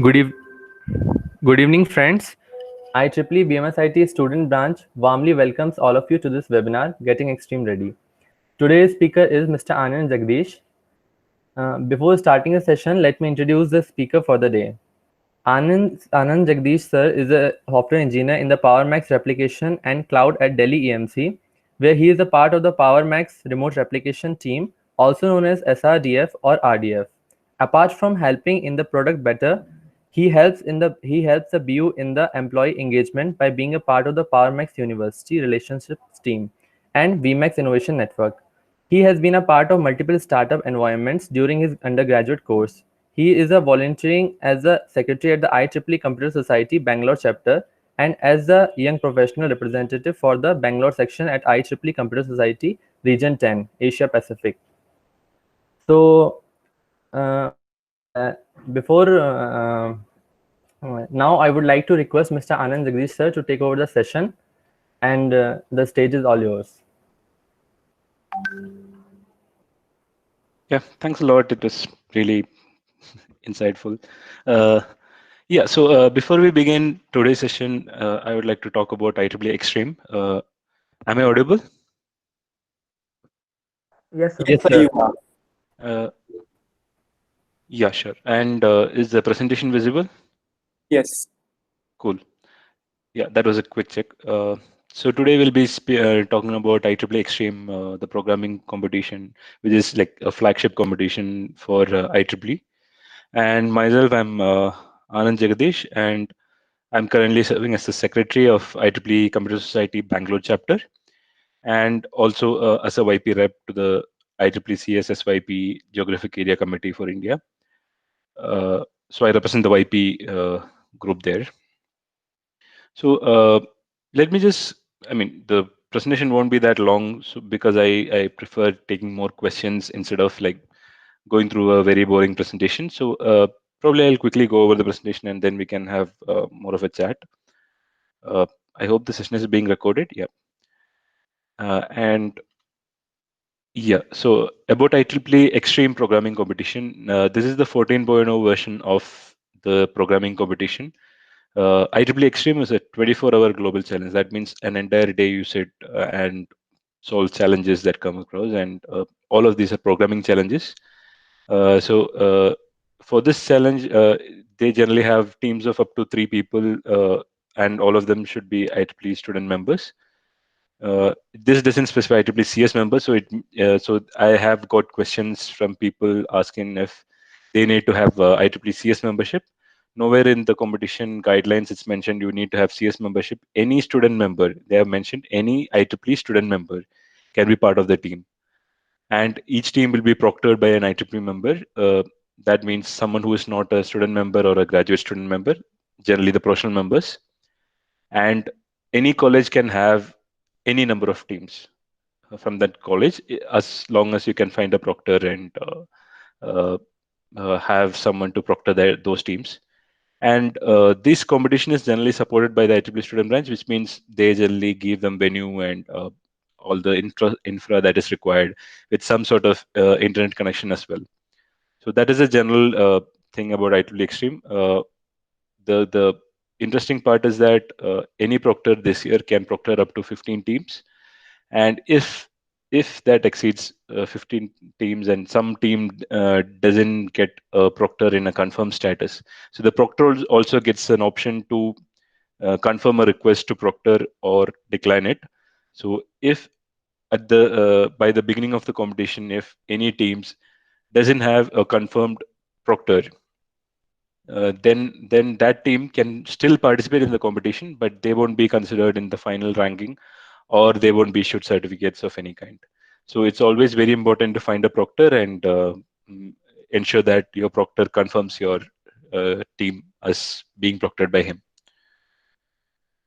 Good, eve- Good evening, friends. IEEE BMSIT student branch warmly welcomes all of you to this webinar, Getting Extreme Ready. Today's speaker is Mr. Anand Jagdish. Before starting the session, let me introduce the speaker for the day. Anand Jagdish sir is a software engineer in the PowerMax replication and cloud at Delhi EMC, where he is a part of the PowerMax remote replication team, also known as SRDF or RDF. Apart from helping in the product better, he helps the BU in the employee engagement by being a part of the PowerMax University relationships team and VMAX Innovation Network. He has been a part of multiple startup environments during his undergraduate course. He is a volunteering as a secretary at the IEEE Computer Society Bangalore chapter and as the young professional representative for the Bangalore section at IEEE Computer Society Region 10, Asia Pacific. So, uh, uh, before now, I would like to request Mr. Anand Jagdish sir to take over the session, and the stage is all yours. Yeah, thanks a lot. It was really insightful. Uh, yeah, so before we begin today's session, I would like to talk about IEEE Extreme. Am I audible? Yes, Yes, sir, sir. you are. Uh, yeah, sure. And is the presentation visible? Yes. Cool. Yeah, that was a quick check. So today we'll be talking about IEEE Extreme, the programming competition, which is like a flagship competition for IEEE. And myself, I'm Anand Jagadish, and I'm currently serving as the secretary of IEEE Computer Society Bangalore chapter, and also as a YP rep to the IEEE CSSYP Geographic Area Committee for India. So I represent the YP group there. So let me just, I mean, the presentation won't be that long, so because I prefer taking more questions instead of like going through a very boring presentation. So probably I'll quickly go over the presentation and then we can have more of a chat. Uh, I hope the session is being recorded. Yeah. And yeah, so about IEEE Extreme Programming Competition, this is the 14.0 version of the programming competition. IEEE Extreme is a 24-hour global challenge. That means an entire day you sit and solve challenges that come across, and all of these are programming challenges. So for this challenge, they generally have teams of up to 3 people, and all of them should be IEEE student members. This doesn't specify IEEE CS members, so I have got questions from people asking if they need to have IEEE CS membership. Nowhere in the competition guidelines it's mentioned you need to have CS membership. Any student member, they have mentioned any IEEE student member can be part of the team, and each team will be proctored by an IEEE member. That means someone who is not a student member or a graduate student member, generally the professional members. And any college can have any number of teams from that college, as long as you can find a proctor and uh, have someone to proctor those teams. And this competition is generally supported by the IEEE student branch, which means they generally give them venue and all the infra that is required with some sort of internet connection as well. So that is a general thing about IEEE Extreme. The interesting part is that any proctor this year can proctor up to 15 teams, and if that exceeds 15 teams and some team doesn't get a proctor in a confirmed status, so the proctor also gets an option to confirm a request to proctor or decline it. So if at the by the beginning of the competition, if any teams doesn't have a confirmed proctor, then that team can still participate in the competition, but they won't be considered in the final ranking, or they won't be issued certificates of any kind. So it's always very important to find a proctor and ensure that your proctor confirms your team as being proctored by him.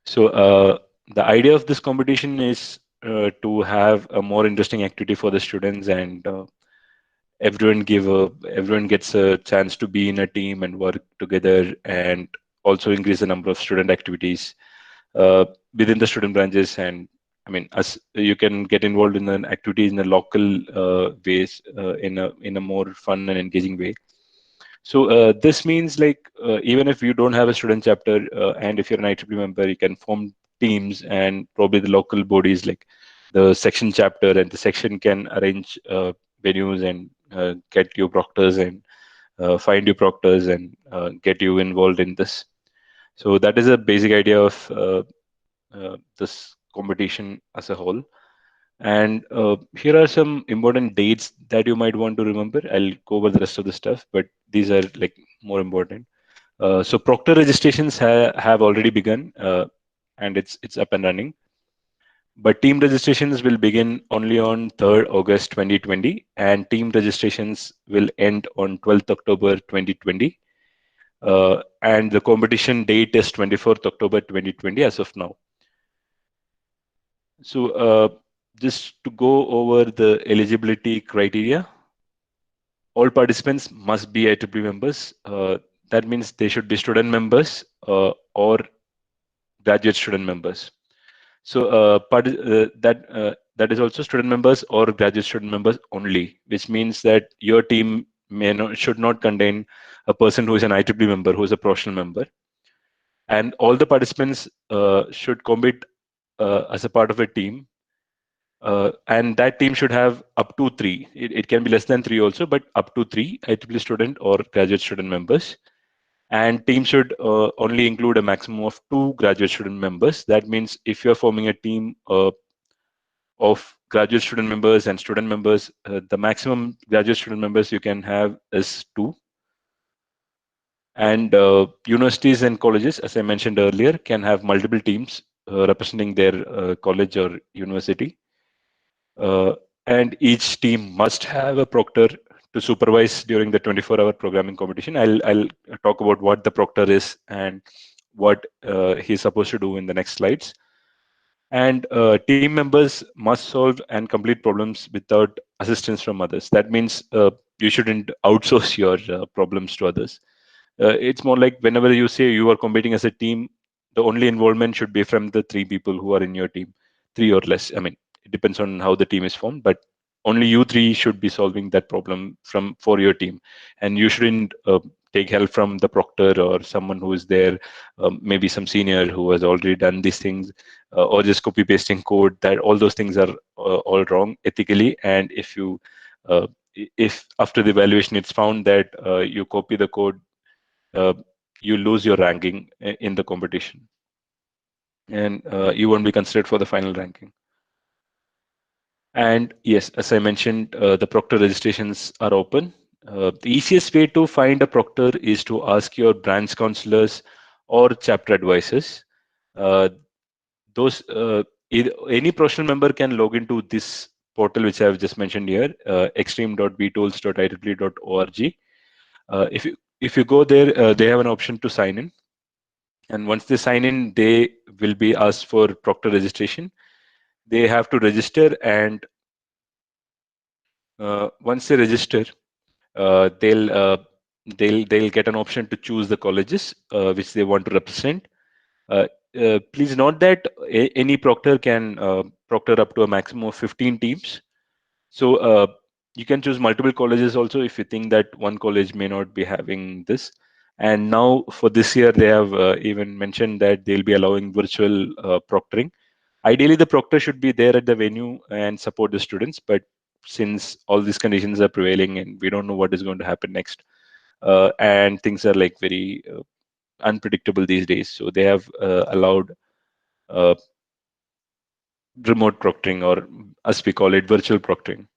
So the idea of this competition is to have a more interesting activity for the students, and everyone gets a chance to be in a team and work together, and also increase the number of student activities uh, within the student branches. And I mean, as you can get involved in an activity in a local ways, in a more fun and engaging way. So this means like even if you don't have a student chapter and if you're an IEEE member, you can form teams, and probably the local bodies like the section chapter and the section can arrange venues and get you proctors and find you proctors and get you involved in this. So that is a basic idea of this competition as a whole. And here are some important dates that you might want to remember. I'll go over the rest of the stuff, but these are like more important. So proctor registrations have already begun, and it's up and running. But team registrations will begin only on 3rd August 2020, and team registrations will end on 12th October 2020. And the competition date is 24th October 2020 as of now. So just to go over the eligibility criteria, all participants must be IEEE members. That means they should be student members or graduate student members. So that is also student members or graduate student members only, which means that your team should not contain a person who is an IEEE member, who is a professional member, and all the participants should compete as a part of a team. And that team should have up to three. It can be less than three also, but up to three IEEE student or graduate student members. And team should only include a maximum of two graduate student members. That means if you're forming a team of graduate student members and student members, the maximum graduate student members you can have is two. And universities and colleges, as I mentioned earlier, can have multiple teams representing their college or university. Uh, and each team must have a proctor to supervise during the 24-hour programming competition. I'll talk about what the proctor is and what he's supposed to do in the next slides. And team members must solve and complete problems without assistance from others. That means you shouldn't outsource your problems to others. It's more like whenever you say you are competing as a team, the only involvement should be from the three people who are in your team, three or less. I mean, it depends on how the team is formed, but only you three should be solving that problem for your team, and you shouldn't take help from the proctor or someone who is there, maybe some senior who has already done these things, or just copy pasting code. That all those things are all wrong ethically, and uh, if after the evaluation it's found that you copy the code, uh, you lose your ranking in the competition, and you won't be considered for the final ranking. And yes, as I mentioned, the proctor registrations are open. The easiest way to find a proctor is to ask your branch counselors or chapter advisors. Uh, those any professional member can log into this portal which I have just mentioned here, extreme.btools.ieee.org. If you go there, they have an option to sign in. And once they sign in, they will be asked for proctor registration. They have to register, and once they register, uh, they'll uh, they'll get an option to choose the colleges which they want to represent. Uh, Please note that any proctor can proctor up to a maximum of 15 teams. So you can choose multiple colleges also if you think that one college may not be having this. And now for this year, they have even mentioned that they'll be allowing virtual proctoring. Ideally, the proctor should be there at the venue and support the students, but since all these conditions are prevailing and we don't know what is going to happen next, and things are like very unpredictable these days, so they have allowed uh, remote proctoring, or as we call it, virtual proctoring.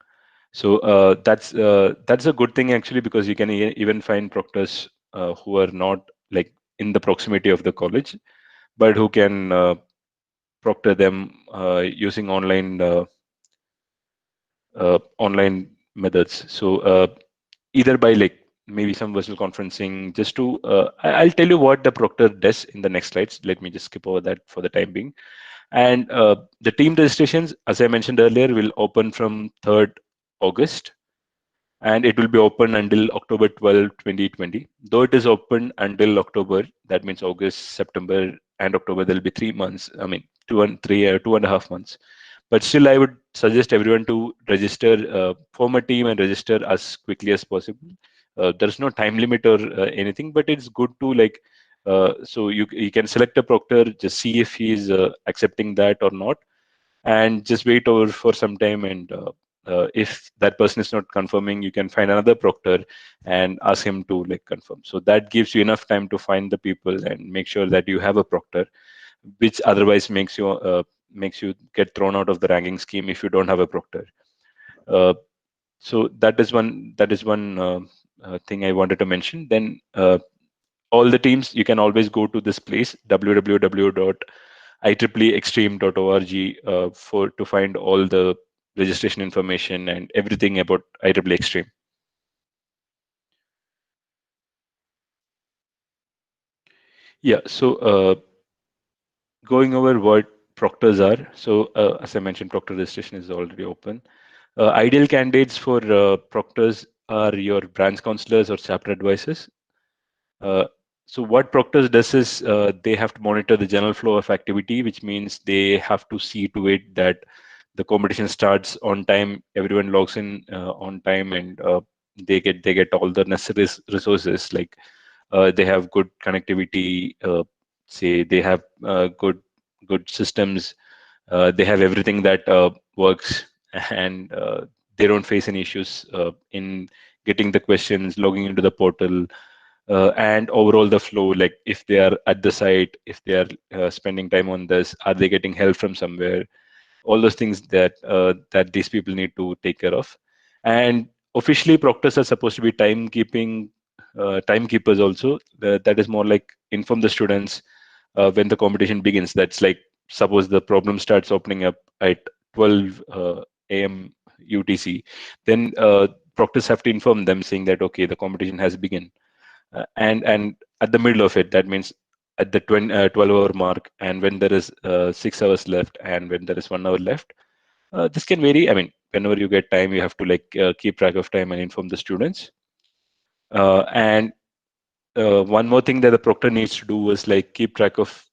So that's a good thing actually, because you can even find proctors who are not like in the proximity of the college, but who can proctor them using online methods. So either by like maybe some virtual conferencing, just to I'll tell you what the proctor does in the next slides. Let me just skip over that for the time being. And the team registrations, as I mentioned earlier, will open from 3rd August, and it will be open until October 12, 2020. Though it is open until October, that means August, September, and October, there'll be 3 months. I mean, 2.5 months. But still, I would suggest everyone to register, form a team and register as quickly as possible, There's no time limit or anything, but it's good to like so you can select a proctor, just see if he is accepting that or not, and just wait over for some time. And if that person is not confirming, you can find another proctor and ask him to like confirm. So that gives you enough time to find the people and make sure that you have a proctor, which otherwise makes you get thrown out of the ranking scheme if you don't have a proctor. Uh, so that is one thing I wanted to mention. Then all the teams, you can always go to this place, www.ieextreme.org, for to find all the registration information and everything about IEEE Extreme. Yeah, so going over what proctors are. So as I mentioned, proctor registration is already open. Ideal candidates for proctors are your branch counselors or chapter advisors. Uh, so what proctors does is they have to monitor the general flow of activity, which means they have to see to it that the competition starts on time, everyone logs in on time, and they get all the necessary resources. Like they have good connectivity, say they have good systems, they have everything that works, and they don't face any issues in getting the questions, logging into the portal, and overall the flow. Like if they are at the site, if they are spending time on this, are they getting help from somewhere? All those things that these people need to take care of. And officially proctors are supposed to be timekeepers also. That is more like inform the students when the competition begins. That's like, suppose the problem starts opening up at 12 a.m. UTC, then proctors have to inform them saying that okay, the competition has begun. And at the middle of it, that means at the 12-hour mark, and when there is 6 hours left, and when there is 1 hour left. This can vary. I mean, whenever you get time, you have to like keep track of time and inform the students. And one more thing that the proctor needs to do is like keep track of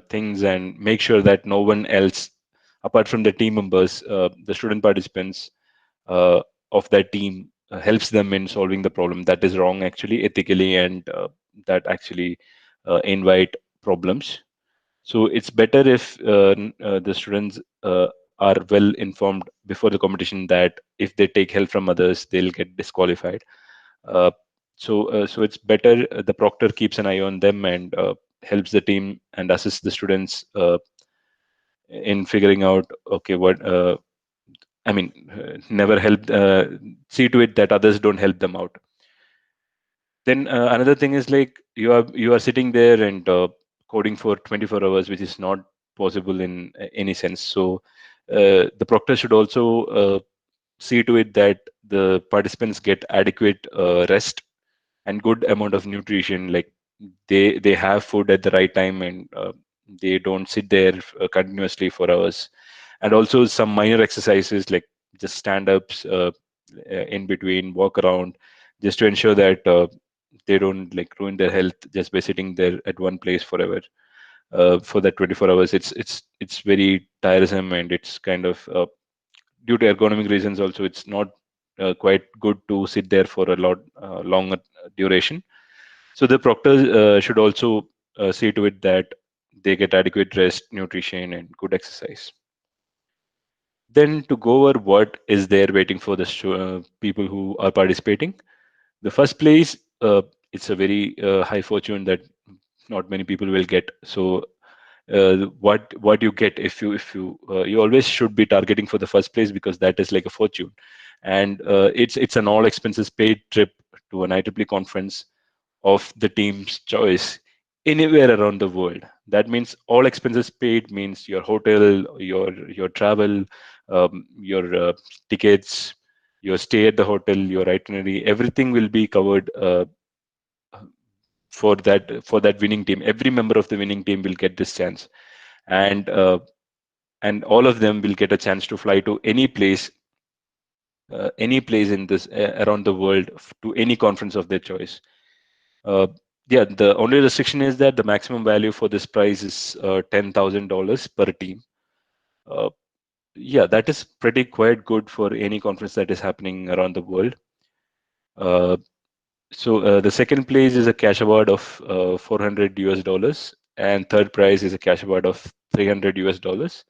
things and make sure that no one else, apart from the team members, the student participants uh, of that team, helps them in solving the problem. That is wrong actually ethically, and that actually invite problems. So it's better if the students are well informed before the competition, that if they take help from others, they'll get disqualified. Uh, so it's better the proctor keeps an eye on them and helps the team and assists the students in figuring out, okay, what I mean, never help, see to it that others don't help them out. Then another thing is like you are sitting there and coding for 24 hours, which is not possible in any sense. So the proctor should also see to it that the participants get adequate rest and good amount of nutrition. Like they have food at the right time, and they don't sit there continuously for hours. And also some minor exercises like just stand ups in between, walk around, just to ensure that they don't like ruin their health just by sitting there at one place forever for that 24 hours. It's very tiresome, and it's kind of due to ergonomic reasons also, it's not quite good to sit there for a lot longer duration. So the proctors should also see to it that they get adequate rest, nutrition, and good exercise. Then to go over what is there waiting for the people who are participating. The first place, it's a very high fortune that not many people will get. So what you get if you always should be targeting for the first place, because that is like a fortune. And it's an all expenses paid trip to an IEEE conference of the team's choice anywhere around the world. That means all expenses paid means your hotel, your travel, your tickets, your stay at the hotel, your itinerary, everything will be covered for that winning team. Every member of the winning team will get this chance, and all of them will get a chance to fly to any place in this around the world to any conference of their choice. Uh, yeah, the only restriction is that the maximum value for this prize is $10,000 per team. Uh, yeah, that is pretty quite good for any conference that is happening around the world. Uh, so the second place is a cash award of 400 US dollars, and third prize is a cash award of 300 US dollars.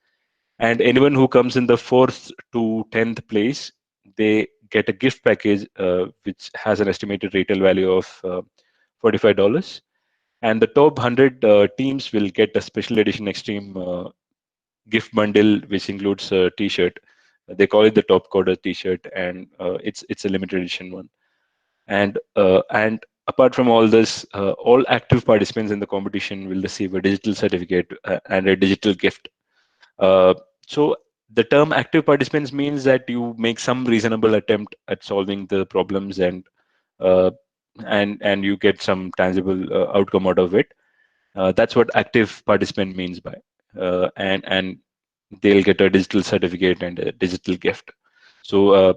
And anyone who comes in the fourth to 10th place, they get a gift package which has an estimated retail value of $45. And the top 100 teams will get a special edition extreme gift bundle, which includes a T-shirt. They call it the Top Coder T-shirt, and it's a limited edition one. And apart from all this, all active participants in the competition will receive a digital certificate and a digital gift. Uh, so the term active participants means that you make some reasonable attempt at solving the problems, uh, and you get some tangible outcome out of it. That's what active participant means by, and they'll get a digital certificate and a digital gift. So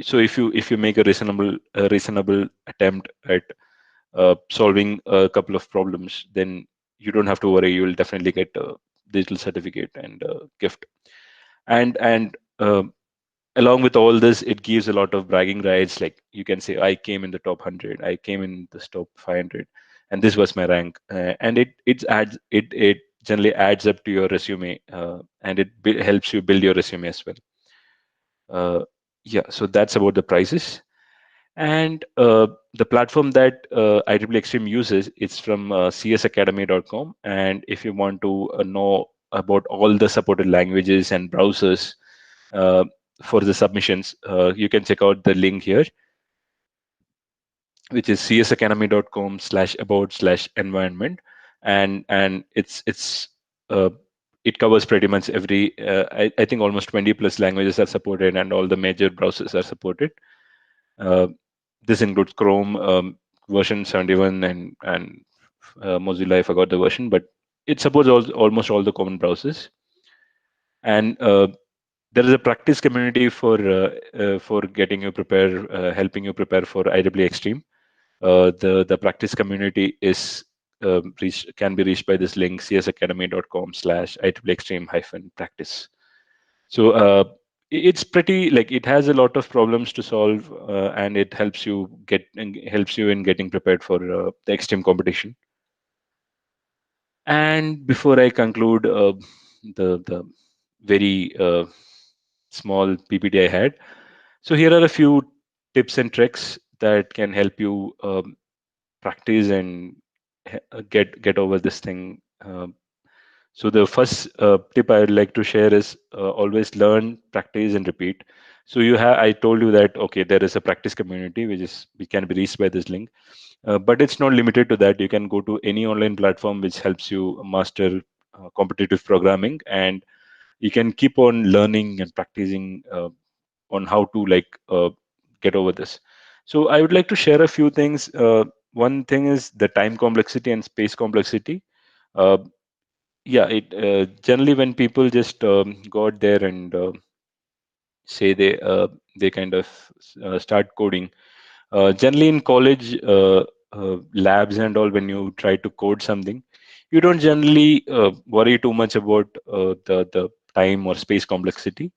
so if you make a reasonable attempt at solving a couple of problems, then you don't have to worry. You will definitely get a digital certificate and a gift. And along with all this, it gives a lot of bragging rights. Like you can say, I came in the top 100, I came in the top 500, and this was my rank. And it generally adds up to your resume, and helps you build your resume as well. Uh, yeah, so that's about the prices. And the platform that IEEE Extreme uses, it's from csacademy.com. And if you want to know about all the supported languages and browsers uh, for the submissions, you can check out the link here, which is csacademy.com/about/environment. And uh, it covers pretty much every, I think almost 20 plus languages are supported, and all the major browsers are supported. Uh, this includes Chrome version 71 and Mozilla. I forgot the version, but it supports almost all the common browsers. And there is a practice community for getting you prepare, helping you prepare for IEEE Extreme. The practice community is can be reached by this link, csacademy.com/IEEE Extreme-practice. So it's pretty, like, it has a lot of problems to solve, and it helps you in getting prepared for the extreme competition. And before I conclude the very small PPT I had, so here are a few tips and tricks that can help you practice and get over this thing. So the first tip I would like to share is always learn, practice, and repeat. So I told you that, okay, there is a practice community which can be reached by this link, but it's not limited to that. You can go to any online platform which helps you master competitive programming, and you can keep on learning and practicing on how to get over this. So I would like to share a few things. One thing is the time complexity and space complexity. Uh, yeah, it generally, when people just go out there and say they kind of start coding, generally in college labs and all, when you try to code something, you don't generally worry too much about the time or space complexity.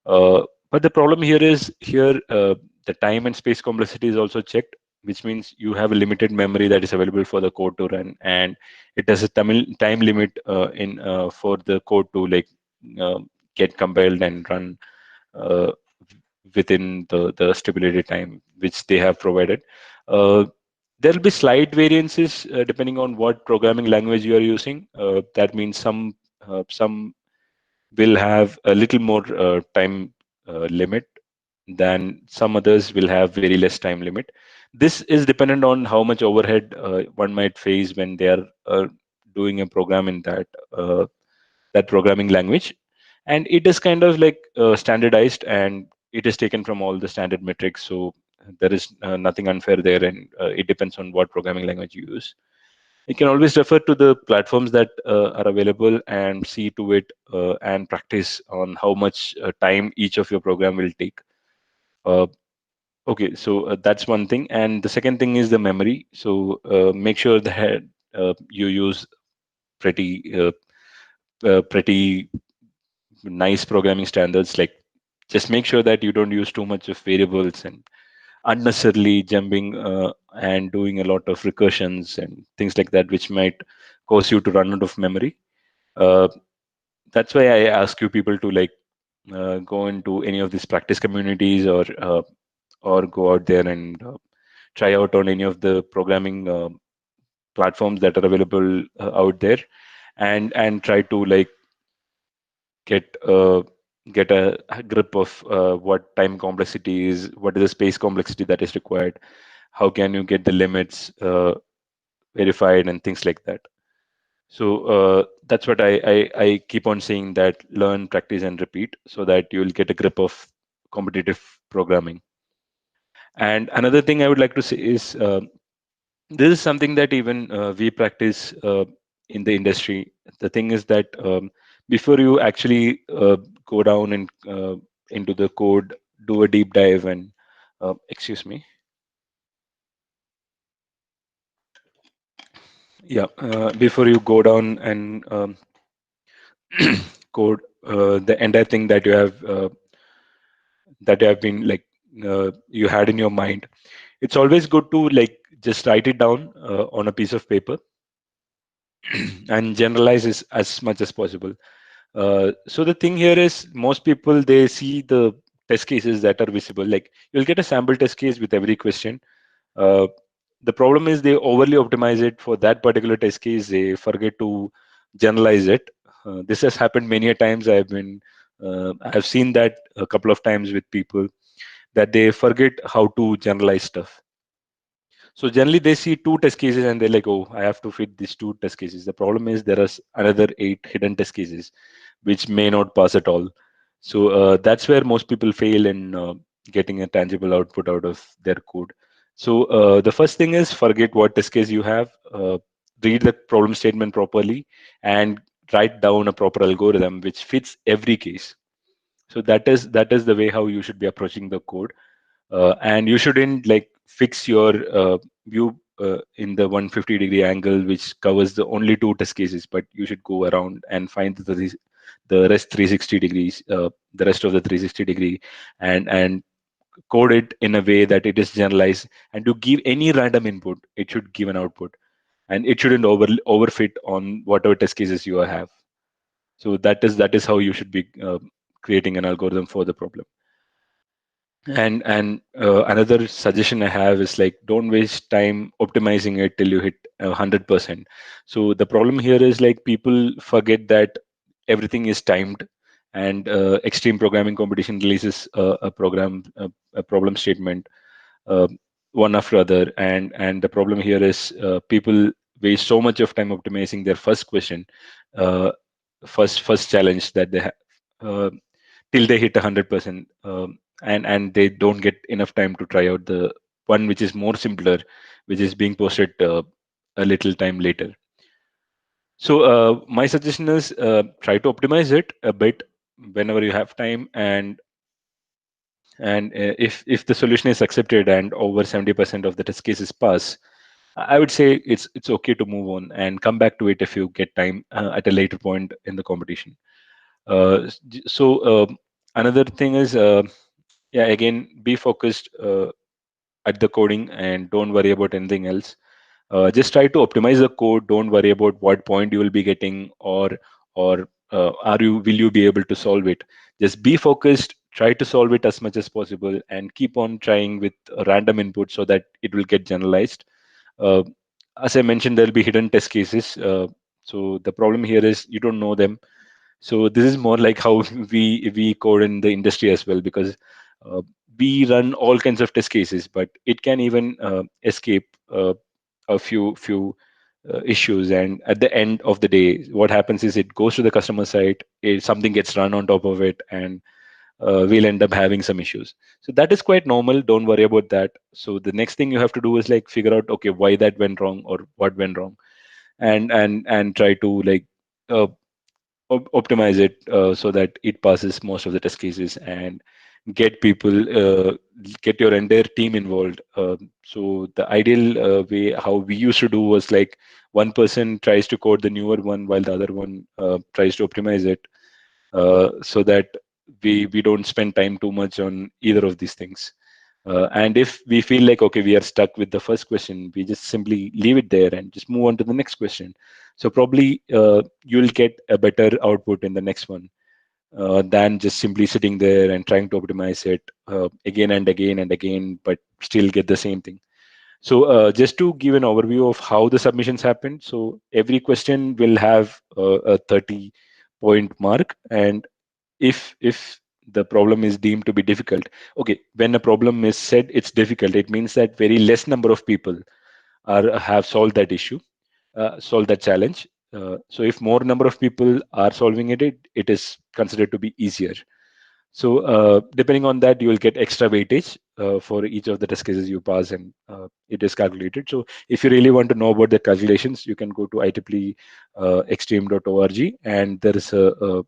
But the problem here is the time and space complexity is also checked, which means you have a limited memory that is available for the code to run, and it has a time limit in for the code to uh, get compiled and run uh, within the stipulated time which they have provided. Uh, there will be slight variances depending on what programming language you are using. That means some will have a little more time limit than some others will have very less time limit. This is dependent on how much overhead one might face when they are doing a program in that programming language. And it is kind of like standardized, and it is taken from all the standard metrics. So there is nothing unfair there, and it depends on what programming language you use. You can always refer to the platforms that are available and see to it and practice on how much time each of your program will take. Uh, okay, so that's one thing. And the second thing is the memory. So make sure that you use pretty pretty nice programming standards. Like, just make sure that you don't use too much of variables, and unnecessarily jumping and doing a lot of recursions and things like that, which might cause you to run out of memory. Uh, that's why I ask you people to like go into any of these practice communities, or go out there and try out on any of the programming platforms that are available out there, and try to like get get a grip of what time complexity is, what is the space complexity that is required, how can you get the limits verified, and things like that. So that's what I keep on saying, that learn, practice, and repeat, so that you'll get a grip of competitive programming. And another thing I would like to say is, this is something that even we practice in the industry. The thing is that before you actually go down and into the code, do a deep dive, and excuse me, yeah, before you go down and code the entire thing that you have been like you had in your mind, it's always good to like just write it down on a piece of paper and generalize as much as possible. So the thing here is, most people, they see the test cases that are visible. Like, you'll get a sample test case with every question. Uh, the problem is they overly optimize it for that particular test case. They forget to generalize it. This has happened many a times. I've seen that a couple of times with people, that they forget how to generalize stuff. So generally they see two test cases and they're like, oh, I have to fit these two test cases. The problem is there are another 8 hidden test cases which may not pass at all. So that's where most people fail in getting a tangible output out of their code. So the first thing is, forget what test case you have, read the problem statement properly, and write down a proper algorithm which fits every case. So that is the way how you should be approaching the code. And you shouldn't like fix your view in the 150-degree angle which covers the only two test cases, but you should go around and find the rest 360 degrees, the rest of the 360 degree, and code it in a way that it is generalized, and to give any random input, it should give an output, and it shouldn't overfit on whatever test cases you have. So that is how you should be creating an algorithm for the problem. And another suggestion I have is, like, don't waste time optimizing it till you hit 100%. So the problem here is, like, people forget that everything is timed, and extreme programming competition releases a problem statement uh, one after other, and the problem here is people waste so much of time optimizing their first question, uh, first challenge that they have. Till they hit 100%, and they don't get enough time to try out the one which is more simpler, which is being posted a little time later. So my suggestion is, try to optimize it a bit whenever you have time, and if the solution is accepted and over 70% of the test cases pass, I would say it's okay to move on and come back to it if you get time at a later point in the competition. So another thing is, yeah, again, be focused at the coding and don't worry about anything else. Just try to optimize the code. Don't worry about what point you will be getting, or are you will you be able to solve it. Just be focused, try to solve it as much as possible, and keep on trying with random input so that it will get generalized. uh, as I mentioned, there'll be hidden test cases, so the problem here is you don't know them. So this is more like how we code in the industry as well, because uh, we run all kinds of test cases, but it can even escape a few issues. And at the end of the day, what happens is it goes to the customer site, something gets run on top of it, and we'll end up having some issues. So that is quite normal. Don't worry about that. So the next thing you have to do is like figure out, okay, why that went wrong or what went wrong, and try to like uh, optimize it so that it passes most of the test cases, and get people get your entire team involved. So the ideal way how we used to do was like one person tries to code the newer one while the other one tries to optimize it, so that we don't spend time too much on either of these things. And if we feel like, okay, we are stuck with the first question, we just simply leave it there and just move on to the next question. So probably you'll get a better output in the next one than just simply sitting there and trying to optimize it again and again and again, but still get the same thing. So just to give an overview of how the submissions happen. So every question will have a 30-point mark, and if the problem is deemed to be difficult, okay, when a problem is said it's difficult, it means that very less number of people are have solved that issue, solved that challenge. So if more number of people are solving it is considered to be easier. So depending on that, you will get extra weightage for each of the test cases you pass, and it is calculated. So if you really want to know about the calculations, you can go to IEEE extreme.org, and there is a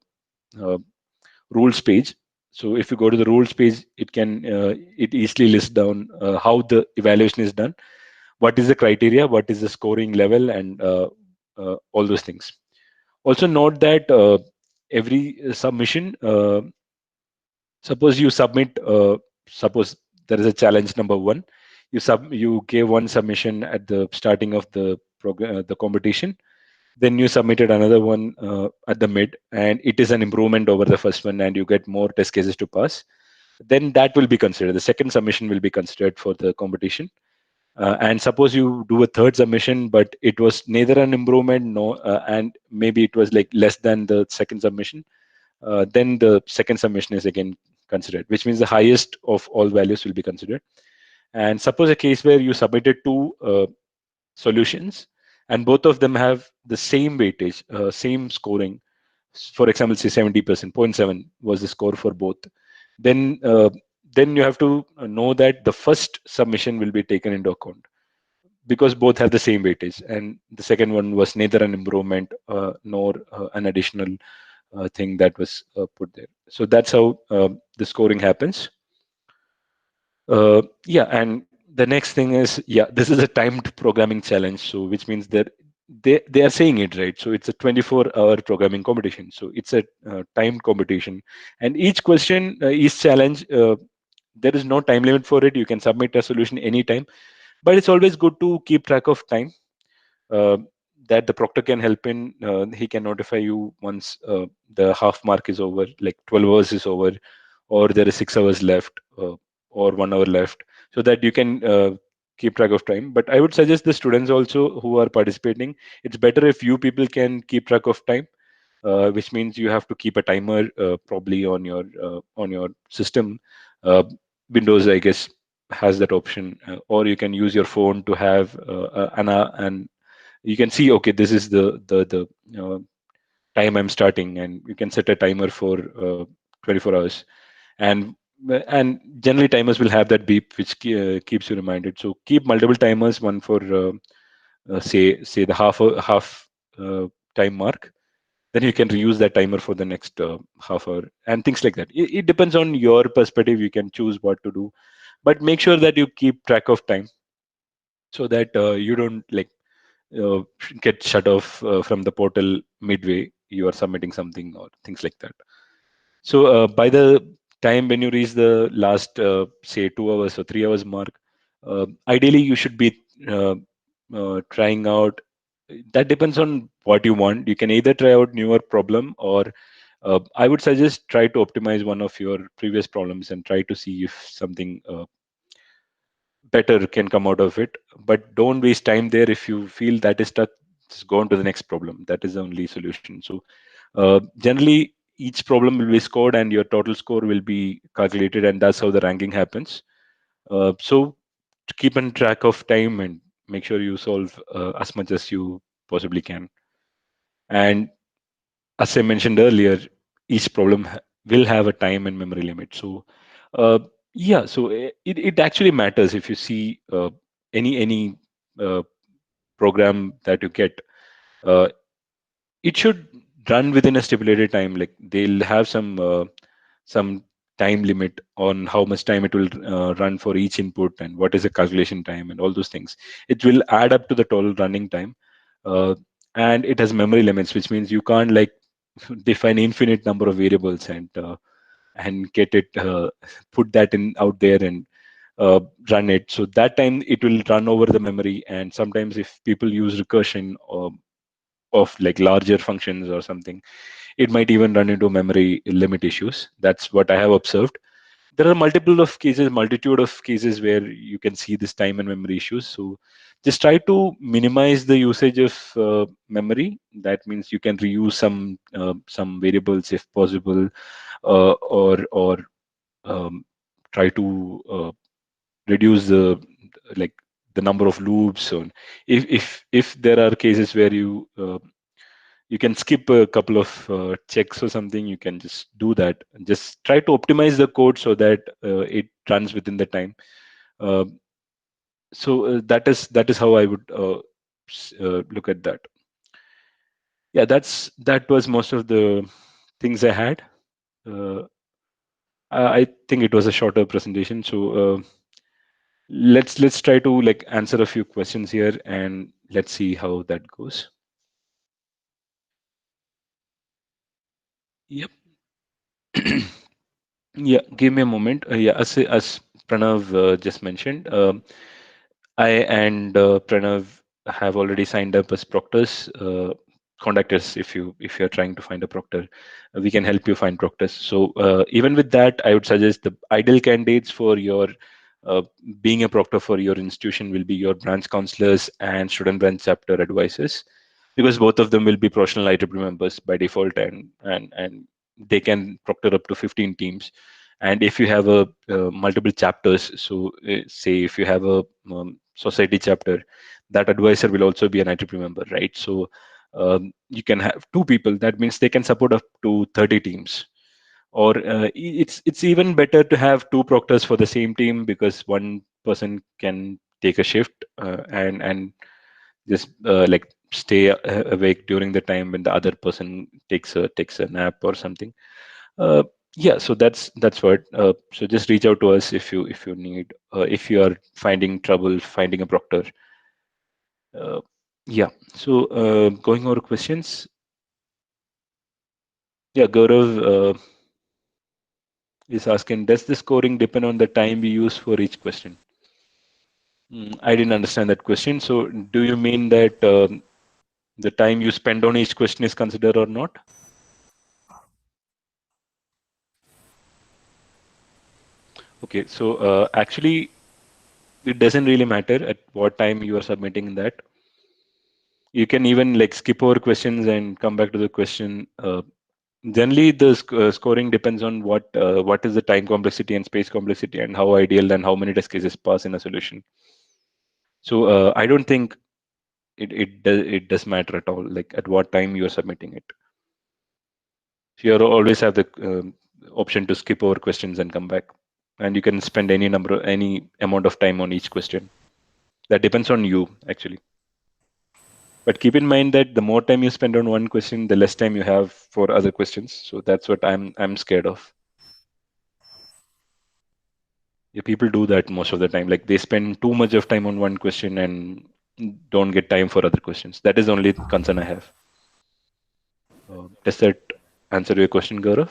rules page. So if you go to the rules page, it easily lists down how the evaluation is done, what is the criteria, what is the scoring level, and all those things. Also note that every submission, suppose you submit, suppose there is a challenge number one, you gave one submission at the starting of the competition, then you submitted another one at the mid, and it is an improvement over the first one, and you get more test cases to pass. Then that will be considered. The second submission will be considered for the competition. And suppose you do a third submission, but it was neither an improvement, no, and maybe it was like less than the second submission. Then the second submission is again considered, which means the highest of all values will be considered. And suppose a case where you submitted two solutions, and both of them have the same weightage, same scoring. For example, say 70%, 0.7 was the score for both. Then then you have to know that the first submission will be taken into account because both have the same weightage, and the second one was neither an improvement nor an additional thing that was put there. So that's how the scoring happens. Yeah, and the next thing is, yeah, this is a timed programming challenge. So which means that they are saying it right. So it's a 24-hour programming competition. So it's a timed competition, and each question, each challenge, there is no time limit for it. You can submit a solution anytime, but it's always good to keep track of time. Uh, that the proctor can help in. He can notify you once the half mark is over, like 12 hours is over, or there is 6 hours left, or 1 hour left, so that you can keep track of time. But I would suggest the students also who are participating, it's better if you people can keep track of time, which means you have to keep a timer probably on your system. Uh, Windows, I guess, has that option, or you can use your phone to have and you can see, okay, this is the time I'm starting, and you can set a timer for 24 hours. And generally timers will have that beep which keeps you reminded. So keep multiple timers, one for say the half time mark. Then you can reuse that timer for the next half hour and things like that. It depends on your perspective. You can choose what to do, but make sure that you keep track of time so that you don't like uh, get shut off from the portal midway you are submitting something or things like that. So by the time when you reach the last say 2 hours or 3 hours mark, ideally you should be trying out. That depends on what you want. You can either try out newer problem, or I would suggest try to optimize one of your previous problems and try to see if something better can come out of it. But don't waste time there. If you feel that is stuck, just go on to the next problem. That is the only solution. So generally each problem will be scored and your total score will be calculated, and that's how the ranking happens. So to keep on track of time and make sure you solve as much as you possibly can. And as I mentioned earlier, each problem will have a time and memory limit. So uh, yeah, so it actually matters if you see any uh, program that you get. Uh, it should run within a stipulated time. Like they'll have some time limit on how much time it will run for each input and what is the calculation time and all those things. It will add up to the total running time. uh, and it has memory limits, which means you can't like define infinite number of variables and get it put that in out there and run it. So that time it will run over the memory, and sometimes if people use recursion of like larger functions or something, it might even run into memory limit issues. That's what I have observed. There are multitude of cases where you can see this time and memory issues. So just try to minimize the usage of memory. That means you can reuse some variables if possible, or um, try to reduce the like the number of loops. So if there are cases where you can skip a couple of checks or something, you can just do that. Just try to optimize the code so that it runs within the time. Uh, that is how I would look at that. Yeah, that was most of the things I had. Uh, I think it was a shorter presentation, so let's try to like answer a few questions here, and let's see how that goes. Yep. Yeah, give me a moment. Yeah, as Pranav just mentioned, I and Pranav have already signed up as proctors. Contact us if you're trying to find a proctor. We can help you find proctors. So even with that, I would suggest the ideal candidates for your uh, being a proctor for your institution will be your branch counselors and student branch chapter advisors, because both of them will be professional IEEE members by default, and they can proctor up to 15 teams. And if you have a multiple chapters, so say if you have a society chapter, that advisor will also be an IEEE member, right? So you can have two people. That means they can support up to 30 teams. Or it's even better to have two proctors for the same team, because one person can take a shift and just like stay awake during the time when the other person takes a nap or something. uh, yeah, so that's what. So just reach out to us if you need, if you are finding trouble finding a proctor. uh, yeah, so going over questions. Yeah, Gaurav is asking, does the scoring depend on the time we use for each question? I didn't understand that question. So do you mean that the time you spend on each question is considered or not? Okay, so actually, it doesn't really matter at what time you are submitting that. You can even like skip over questions and come back to the question. Generally, the scoring depends on what is the time complexity and space complexity, and how ideal and how many test cases pass in a solution. So I don't think it does matter at all, like at what time you are submitting it. So you always have the option to skip over questions and come back, and you can spend any amount of time on each question. That depends on you actually. But keep in mind that the more time you spend on one question, the less time you have for other questions. So that's what I'm scared of. Yeah, people do that most of the time. Like they spend too much of time on one question and don't get time for other questions. That is the only concern I have. Does that answer your question, Gaurav?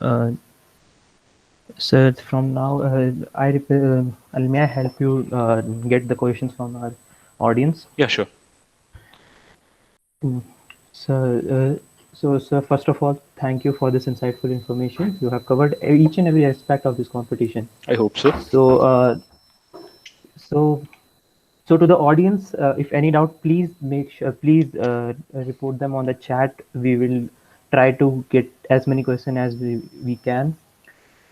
Uh, so from now, may I help you get the questions from our audience? Yeah, sure. Mm. So, sir, first of all, thank you for this insightful information. You have covered each and every aspect of this competition. I hope so. So, so, so to the audience, if any doubt, please report them on the chat. We will try to get as many questions as we can.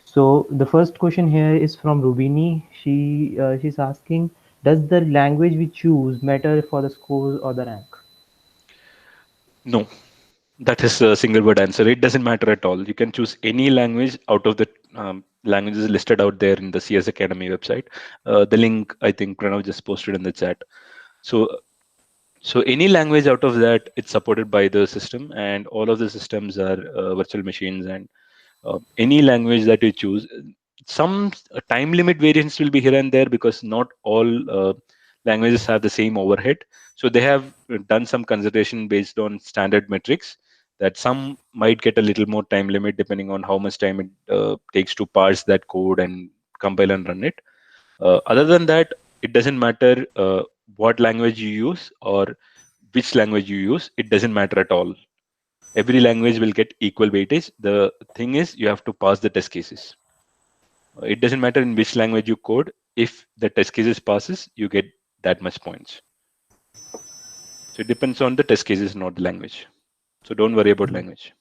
So the first question here is from Rubini. She's asking, does the language we choose matter for the scores or the rank? No, that is a single word answer. It doesn't matter at all. You can choose any language out of the languages listed out there in the CS Academy website. The link I think Pranav just posted in the chat. So so any language out of that, it's supported by the system, and all of the systems are virtual machines. And any language that you choose, some time limit variants will be here and there, because not all languages have the same overhead. So they have done some consideration based on standard metrics, that some might get a little more time limit depending on how much time it takes to parse that code and compile and run it. Other than that, it doesn't matter what language you use or which language you use. It doesn't matter at all. Every language will get equal weightage. The thing is, you have to pass the test cases. It doesn't matter in which language you code. If the test cases passes, you get that much points. So it depends on the test cases, not the language. So don't worry about language.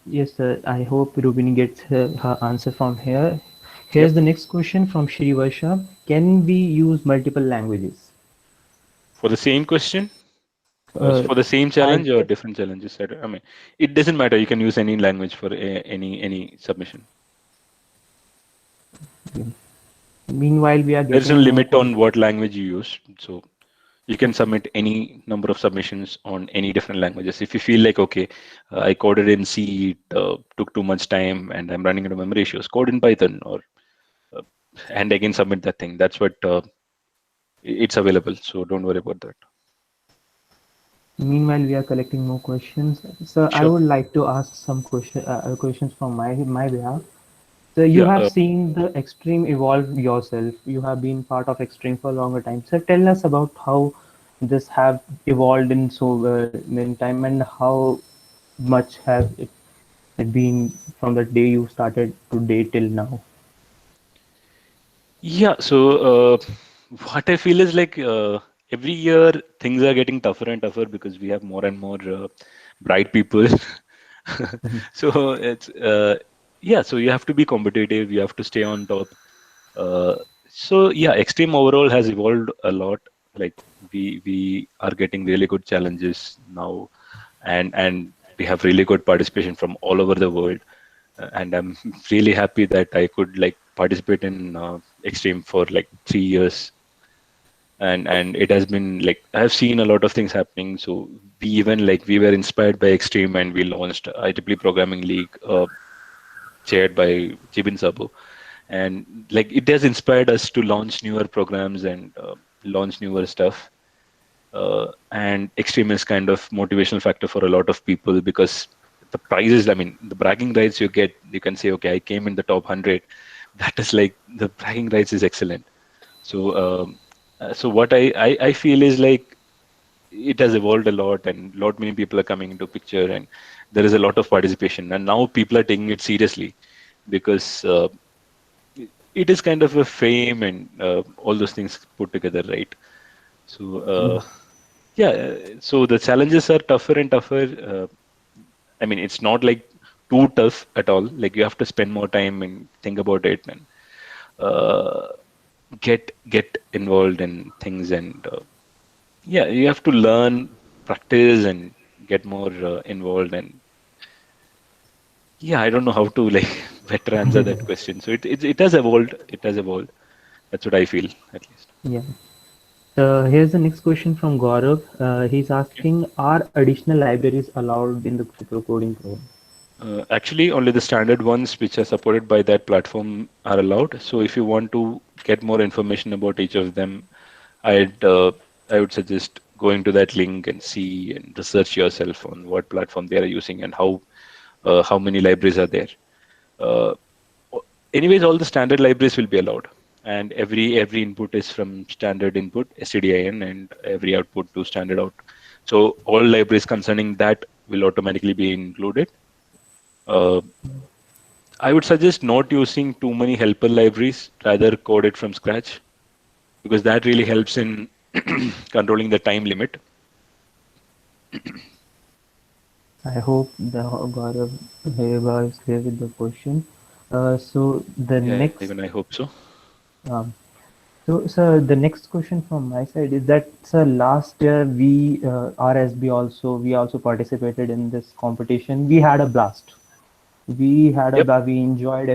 Yes, sir. I hope Rubini gets her answer from here. Yep. Here's the next question from Shri Varsha. Can we use multiple languages? For the same question, Uh, for the same I challenge or different challenges, I mean, it doesn't matter. You can use any language for any submission. Meanwhile we are There is no getting more limit on what language you use. So you can submit any number of submissions on any different languages. If you feel like, okay, I coded in C, it took too much time and I'm running into memory issues, code in Python or uh, and again submit that thing. That's what it's available. So don't worry about that. Meanwhile, we are collecting more questions. So I Sure. would like to ask some questions from my behalf. So you Yeah. have seen the Extreme evolve yourself. You have been part of Extreme for a longer time. So tell us about how this have evolved in so many time, and how much have it been from the day you started to day till now. Yeah. So what I feel is like every year things are getting tougher and tougher because we have more and more bright people. So it's yeah. So you have to be competitive. You have to stay on top. Uh, so yeah, Extreme overall has evolved a lot. Like we are getting really good challenges now, and we have really good participation from all over the world. And I'm really happy that I could like participate in Extreme for like 3 years, and it has been like I've seen a lot of things happening. So we were inspired by Extreme, and we launched IEEE Programming League, chaired by Jibin Sabo, and like it has inspired us to launch newer programs and launch newer stuff. And Extreme is kind of motivational factor for a lot of people because the prizes, I mean, the bragging rights you get, you can say, okay, I came in the top 100. That is like the bragging rights is excellent. So, so what I feel is like it has evolved a lot, and lot many people are coming into picture, and there is a lot of participation, and now people are taking it seriously because it is kind of a fame and all those things put together, right? So yeah, so the challenges are tougher and tougher. I mean, it's not like too tough at all. Like you have to spend more time and think about it and uh, get involved in things, and yeah, you have to learn, practice, and get more involved. And yeah, I don't know how to like better answer that question. So it has evolved. It has evolved. That's what I feel, at least. Yeah. Here's the next question from Gaurav. He's Okay. asking, are additional libraries allowed in the Pro Coding Pro? Actually, only the standard ones which are supported by that platform are allowed. So if you want to get more information about each of them, I'd I would suggest going to that link and see and research yourself on what platform they are using and how many libraries are there. Uh, Anyways, all the standard libraries will be allowed, and every input is from standard input stdin, and every output to standard out. So all libraries concerning that will automatically be included. Uh, I would suggest not using too many helper libraries, rather code it from scratch because that really helps in controlling the time limit. I hope the Gaurav Heva is clear with the question. So the Yeah, even next, I hope so. um, so sir, the next question from my side is that, sir, last year we RSB also, we also participated in this competition. We had a blast. Yep. We enjoyed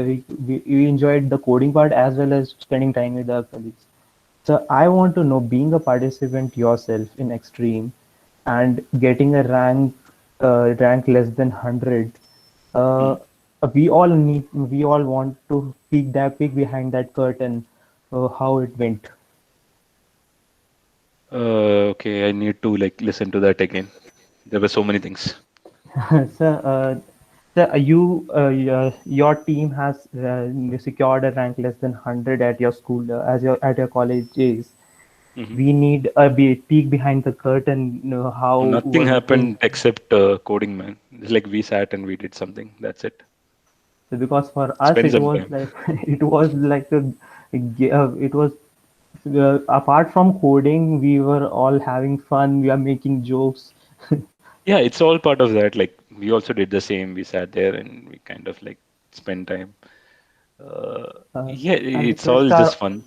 we enjoyed the coding part as well as spending time with our colleagues. So I want to know, being a participant yourself in Extreme and getting a rank less than 100, uh, Mhm. we all want to peek behind that curtain, how it went. Okay, I need to like listen to that again. There were so many things. Sir, your team has secured a rank less than 100 at your school, at your college days. Hmm. We need a peek behind the curtain. How Nothing was the thing? happened except coding, man. It's like we sat and we did something. That's it. So because for us Spend it some was time. like it was like it was apart from coding, we were all having fun. We are making jokes. Yeah, it's all part of that. Like we also did the same. We sat there and we kind of like spent time. Uh, Uh, yeah, I'll it's request all our just fun.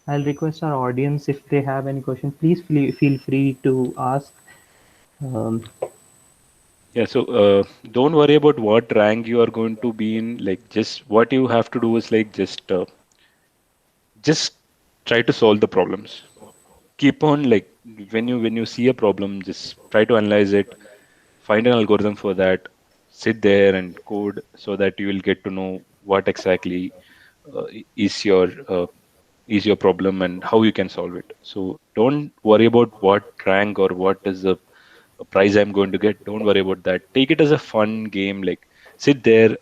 I'll request our audience if they have any question, please feel free to ask. Um, Yeah, so don't worry about what rank you are going to be in. Like, just what you have to do is like just try to solve the problems. Keep on like when you see a problem, just try to analyze it, find an algorithm for that, sit there and code so that you will get to know what exactly is your problem and how you can solve it. So don't worry about what rank or what is the prize I'm going to get. Don't worry about that. Take it as a fun game. Like sit there.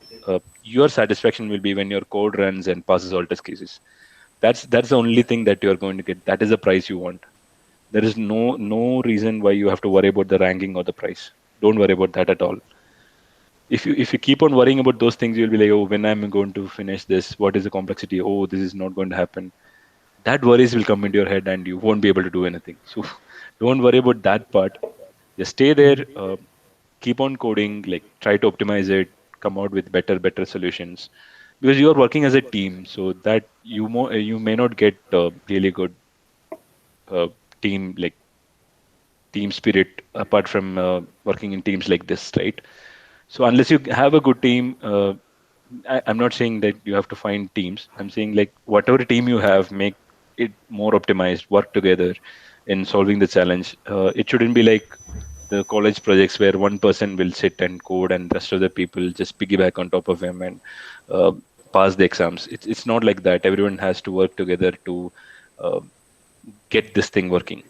Your satisfaction will be when your code runs and passes all test cases. That's the only thing that you are going to get. That is the prize you want. There is no reason why you have to worry about the ranking or the price. Don't worry about that at all. If you keep on worrying about those things, you'll be like, oh, when am I going to finish this? What is the complexity? Oh, this is not going to happen. That worries will come into your head and you won't be able to do anything. So don't worry about that part. Just stay there, keep on coding, like try to optimize it, come out with better solutions, because you are working as a team. So that you may not get really good uh, like team spirit apart from working in teams like this, right? So unless you have a good team, I'm not saying that you have to find teams. I'm saying like whatever team you have, make it more optimized, work together in solving the challenge. It shouldn't be like the college projects where one person will sit and code and the rest of the people just piggyback on top of him and uh, pass the exams. It's not like that. Everyone has to work together to uh, get this thing working.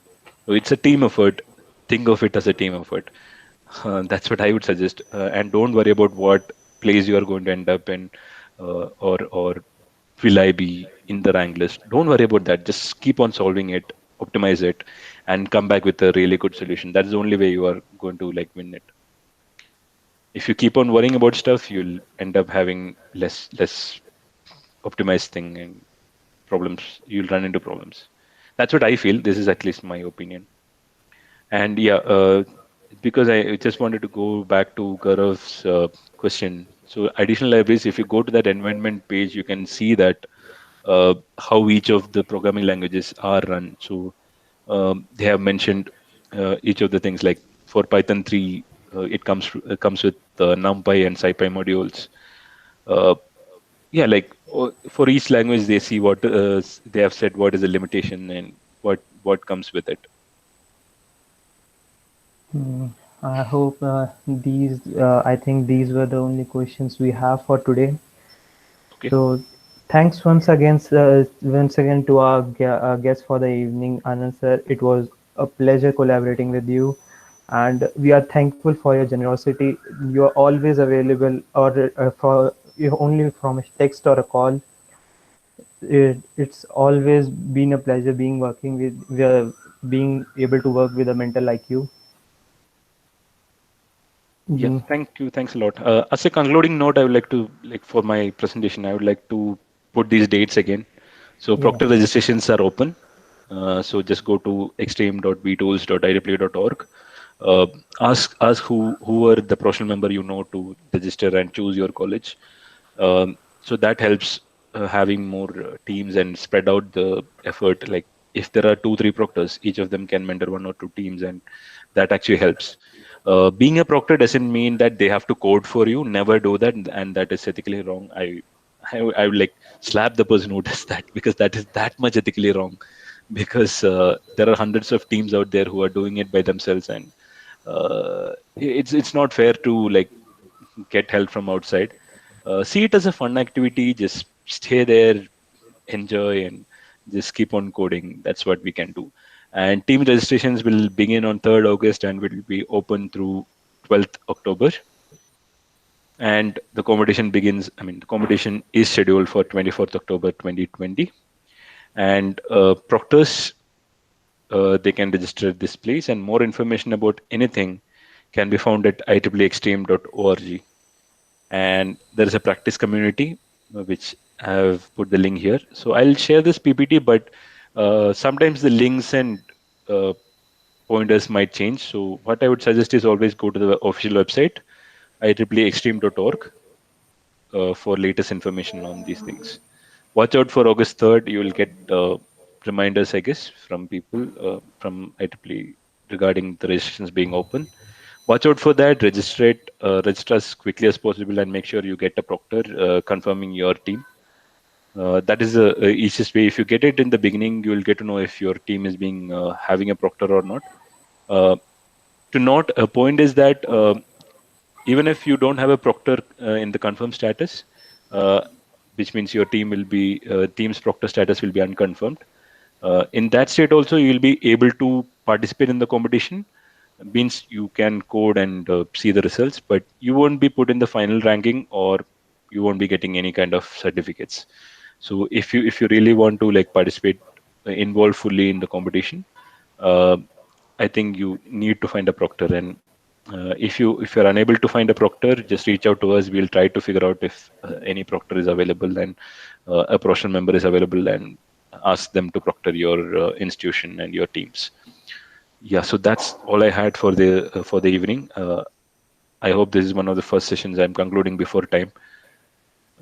So it's a team effort. Think of it as a team effort. That's what I would suggest. And don't worry about what place you are going to end up in, or will I be in the rank list. Don't worry about that. Just keep on solving it, optimize it, and come back with a really good solution. That's the only way you are going to like win it. If you keep on worrying about stuff, you'll end up having less optimized thing and problems. You'll run into problems. That's what I feel. This is at least my opinion. And yeah, because I just wanted to go back to Gaurav's question. So additional libraries, if you go to that environment page, you can see that how each of the programming languages are run. So they have mentioned each of the things like for Python 3, it comes with NumPy and SciPy modules. Uh, yeah, like for each language, they see what they have said, what is the limitation and what comes with it. Hmm, I hope I think these were the only questions we have for today. Okay. So, thanks once again to our guest for the evening, Anand sir. It was a pleasure collaborating with you, and we are thankful for your generosity. You are always available, or for if only from a text or a call. It's always been a pleasure being able to work with a mentor like you. Yeah, Mm, thank you. Thanks a lot. As a concluding note, I would like to, like, for my presentation, I would like to put these dates again. So yeah. Proctor registrations are open. So just go to extreme.vtools.iwplay.org. Uh, ask who are the professional member you know to register and choose your college. So that helps having more teams and spread out the effort. Like if there are two, three proctors, each of them can mentor one or two teams, and that actually helps. Being a proctor doesn't mean that they have to code for you. Never do that, and that is ethically wrong. I would like slap the person who does that, because that is that much ethically wrong. Because there are hundreds of teams out there who are doing it by themselves, and it's not fair to like get help from outside. See it as a fun activity. Just stay there, enjoy, and just keep on coding. That's what we can do. And team registrations will begin on 3rd August and will be open through 12th October. And the competition the competition is scheduled for 24th October 2020. And proctors, they can register at this place, and more information about anything can be found at ieextreme.org. And there is a practice community, which I have put the link here. So I'll share this PPT, but sometimes the links and uh, pointers might change. So what I would suggest is always go to the official website, ieextreme.org, for latest information on these things. Watch out for August 3rd. You will get reminders, I guess, from people from IEEE regarding the registrations being open. Watch out for that. Register as quickly as possible, and make sure you get a proctor confirming your team. That is the easiest way. If you get it in the beginning, you will get to know if your team is being having a proctor or not. Uh, to note, a point is that even if you don't have a proctor in the confirmed status, uh, which means your team's proctor status will be unconfirmed. In that state also, you will be able to participate in the competition. Means you can code and see the results, but you won't be put in the final ranking, or you won't be getting any kind of certificates. So if you really want to like participate, involve fully in the competition, uh, I think you need to find a proctor. And if you're unable to find a proctor, just reach out to us. We'll try to figure out if any proctor is available, and a professional member is available, and ask them to proctor your institution and your teams. Yeah, so that's all I had for the evening. I hope this is one of the first sessions I'm concluding before time.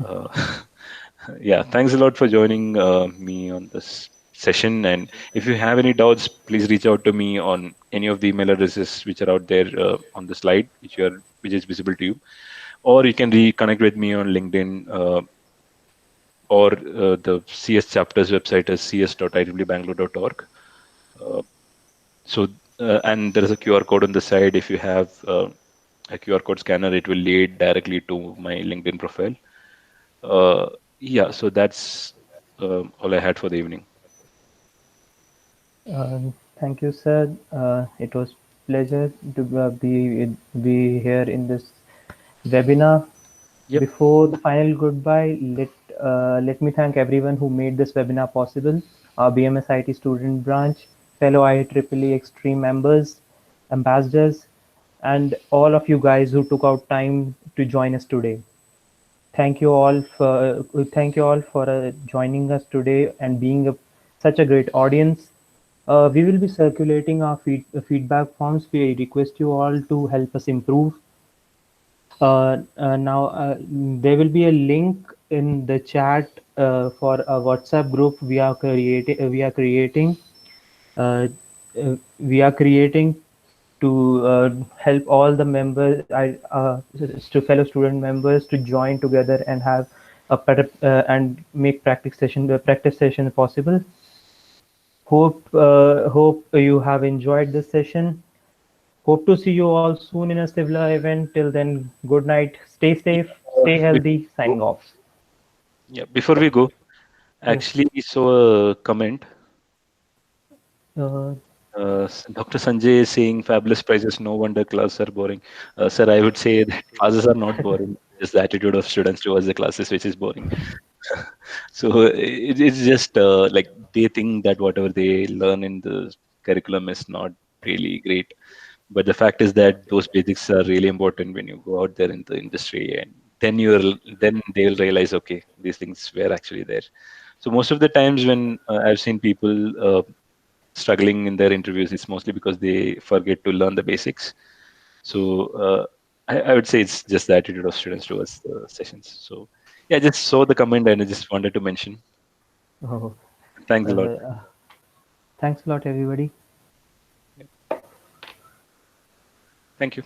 Uh, yeah, thanks a lot for joining me on this session. And if you have any doubts, please reach out to me on any of the email addresses which are out there on the slide, which is visible to you, or you can reconnect with me on LinkedIn, or the CS chapter's website is cs.iwbangalore.org. Uh, so and there is a QR code on the side. If you have a QR code scanner, it will lead directly to my LinkedIn profile. Yeah, so that's all I had for the evening. Thank you, sir. It was pleasure to be here in this webinar. Yep. Before the final goodbye, let me thank everyone who made this webinar possible. Our BMS IT student branch, fellow IEEE Extreme members, ambassadors, and all of you guys who took out time to join us today. Thank you all for joining us today and being such a great audience. We will be circulating our feedback forms. We request you all to help us improve. Now, there will be a link in the chat for a WhatsApp group we are creating. Uh, we are creating to help all the members, to fellow student members, to join together and have a better and make practice session possible. Hope you have enjoyed this session. Hope to see you all soon in a similar event. Till then, good night. Stay safe, stay healthy. Signing off. Yeah, before we go, Yes. actually, we saw a comment. Uh, Dr. Sanjay is saying fabulous prizes, no wonder classes are boring. Sir, I would say that classes are not boring. Just the attitude of students towards the classes which is boring. So it's just like they think that whatever they learn in the curriculum is not really great. But the fact is that those basics are really important when you go out there in the industry, and then they'll realize, okay, these things were actually there. So most of the times when I've seen people struggling in their interviews, it's mostly because they forget to learn the basics. So I would say it's just the attitude of students towards the sessions. So yeah, I just saw the comment and I just wanted to mention. oh, Thanks a lot. uh, Thanks a lot, everybody. Thank you.